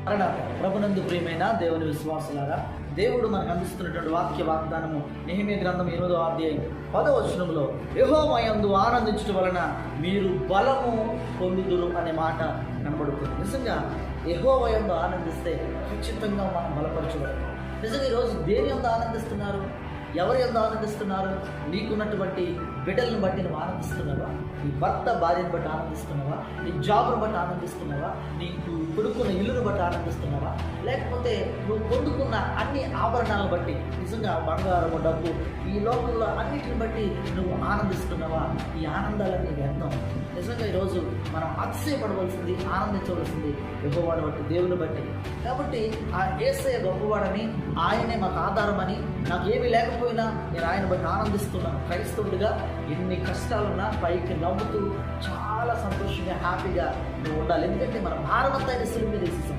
మరణాత ప్రభునందు ప్రియమైన దేవుని విశ్వాసులారా, దేవుడు మనకు అందిస్తున్నటువంటి వాక్య వాగ్దానము నెహెమీయా గ్రంథం 8వ అధ్యాయం 10వ వచనంలో యెహోవా యందు ఆనందించడం వలన మీరు బలము పొందుదురు అనే మాట కనబడుతుంది. నిజంగా యెహోవా యందు ఆనందిస్తే ఖచ్చితంగా మనం బలపరచబడతాం. నిజంగా ఈరోజు దేని యందు ఆనందిస్తున్నారు? ఎవరి యందు ఆనందిస్తున్నారు? నీకున్నటువంటి బిడ్డలను బట్టి నువ్వు ఆనందిస్తున్నావా? నీ భర్త భార్యను బట్టి ఆనందిస్తున్నావా? నీ జాబ్ను బట్టి ఆనందిస్తున్నావా? నీకు కొడుకున్న ఇల్లును బట్టి ఆనందిస్తున్నావా? లేకపోతే నువ్వు పొందుకున్న అన్ని ఆభరణాలను బట్టి, నిజంగా బంగారము, డబ్బు, ఈ లోకంలో అన్నిటిని బట్టి నువ్వు ఆనందిస్తున్నావా? ఈ ఆనందాలన్నీ వ్యర్థం. నిజంగా ఈరోజు మనం అతిశయపడవలసింది, ఆనందించవలసింది యెహోవాను బట్టి, దేవుని బట్టి. కాబట్టి ఆ యేసయ్య గొప్పవాడని, ఆయనే మాకు ఆధారమని, నాకు ఏమీ లేకపోయినా నేను ఆయన బట్టి ఆనందిస్తున్నాను. క్రైస్తవుడిగా ఎన్ని కష్టాలున్నా పైకి నవ్వుతూ చాలా సంతోషంగా, హ్యాపీగా నువ్వు ఉండాలి. ఎందుకంటే మన భారమంతా శిలువ మీద వేసేసాం.